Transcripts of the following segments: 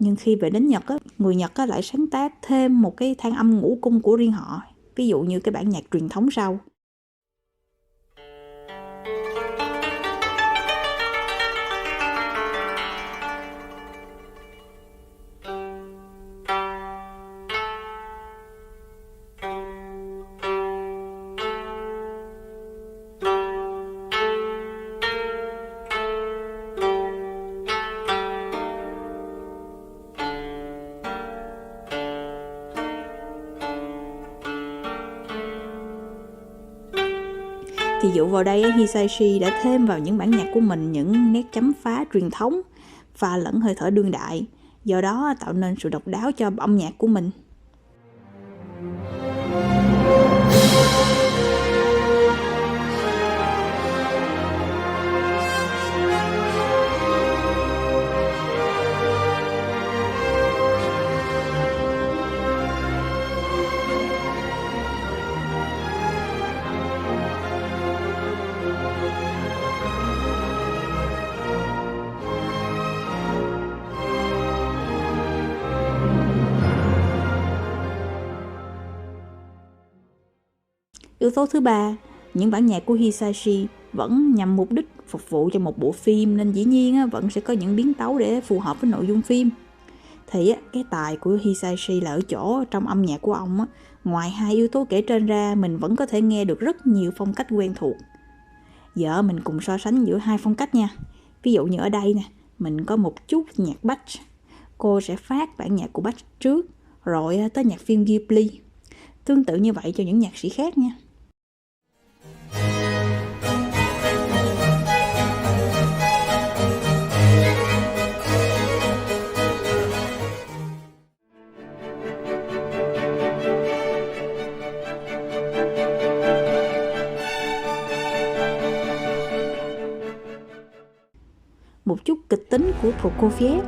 Nhưng khi về đến Nhật, người Nhật lại sáng tác thêm một cái thang âm ngũ cung của riêng họ. Ví dụ như cái bản nhạc truyền thống sau. Thì dựa vào đây, Hisaishi đã thêm vào những bản nhạc của mình những nét chấm phá truyền thống và lẫn hơi thở đương đại, do đó tạo nên sự độc đáo cho âm nhạc của mình. Yếu tố thứ ba, những bản nhạc của Hisaishi vẫn nhằm mục đích phục vụ cho một bộ phim, nên dĩ nhiên vẫn sẽ có những biến tấu để phù hợp với nội dung phim. Thì cái tài của Hisaishi là ở chỗ trong âm nhạc của ông, ngoài hai yếu tố kể trên ra, mình vẫn có thể nghe được rất nhiều phong cách quen thuộc. Giờ mình cùng so sánh giữa hai phong cách nha. Ví dụ như ở đây nè, mình có một chút nhạc Bach. Cô sẽ phát bản nhạc của Bach trước, rồi tới nhạc phim Ghibli. Tương tự như vậy cho những nhạc sĩ khác nha. Một chút kịch tính của Prokofiev.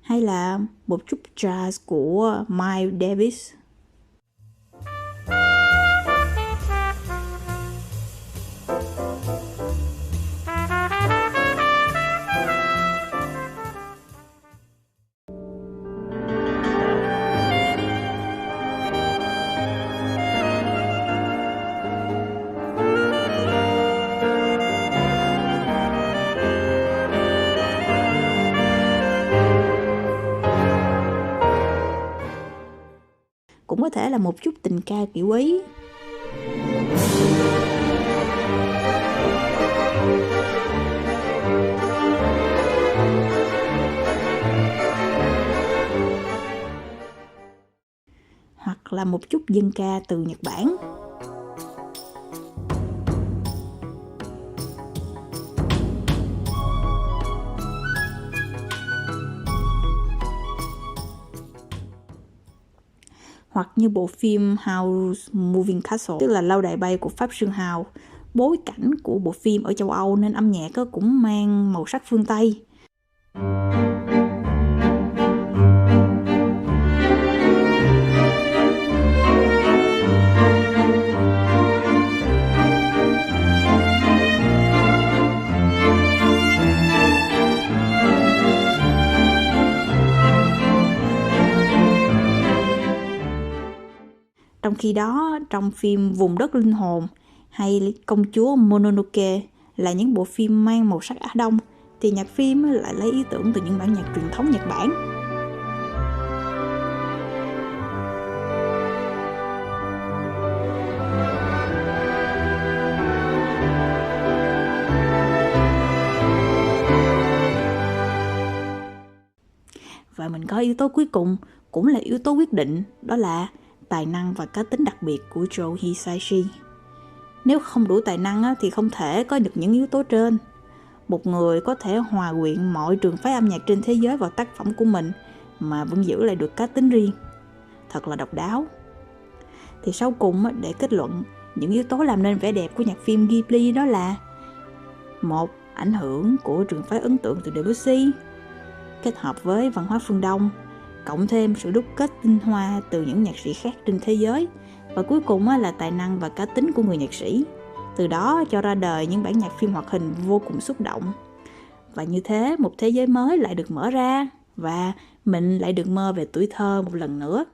Hay là một chút jazz của Miles Davis. Cũng có thể là một chút tình ca kiểu Ý. Hoặc là một chút dân ca từ Nhật Bản. Hoặc như bộ phim House Moving Castle, tức là lâu đài bay của Pháp Sư Hào. Bối cảnh của bộ phim ở châu Âu nên âm nhạc cũng mang màu sắc phương Tây. Trong khi đó, trong phim Vùng đất linh hồn hay Công chúa Mononoke là những bộ phim mang màu sắc Á Đông, thì nhạc phim lại lấy ý tưởng từ những bản nhạc truyền thống Nhật Bản. Và mình có yếu tố cuối cùng, cũng là yếu tố quyết định, đó là tài năng và cá tính đặc biệt của Joe Hisaishi. Nếu không đủ tài năng thì không thể có được những yếu tố trên. Một người có thể hòa quyện mọi trường phái âm nhạc trên thế giới vào tác phẩm của mình mà vẫn giữ lại được cá tính riêng. Thật là độc đáo. Thì sau cùng để kết luận, những yếu tố làm nên vẻ đẹp của nhạc phim Ghibli đó là: 1. Ảnh hưởng của trường phái ấn tượng từ Debussy kết hợp với văn hóa phương Đông, cộng thêm sự đúc kết tinh hoa từ những nhạc sĩ khác trên thế giới, và cuối cùng là tài năng và cá tính của người nhạc sĩ. Từ đó cho ra đời những bản nhạc phim hoạt hình vô cùng xúc động. Và như thế một thế giới mới lại được mở ra, và mình lại được mơ về tuổi thơ một lần nữa.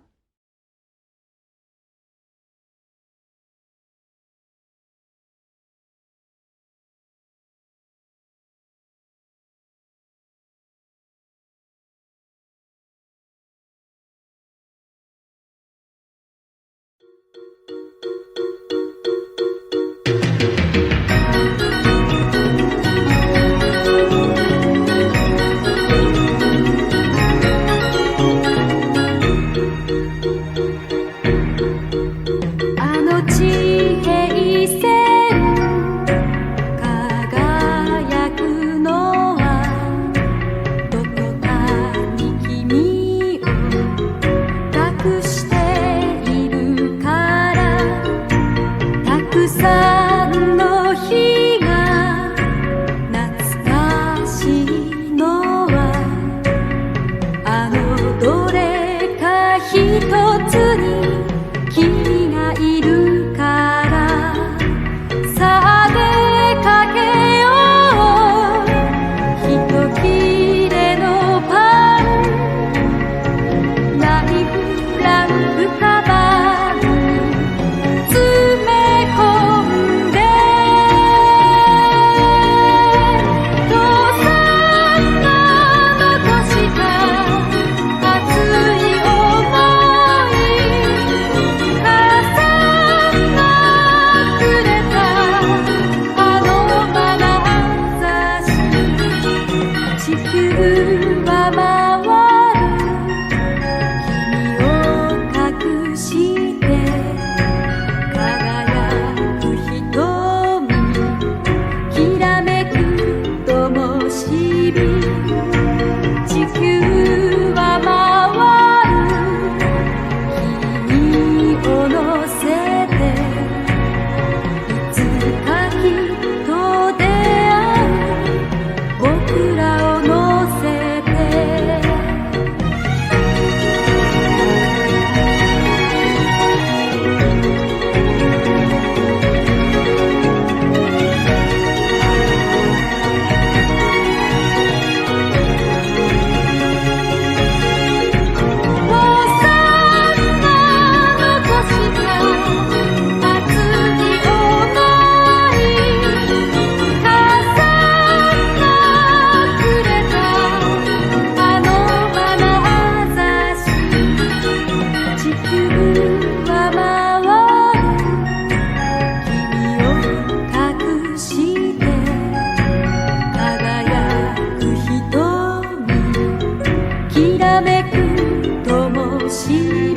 きらめく灯し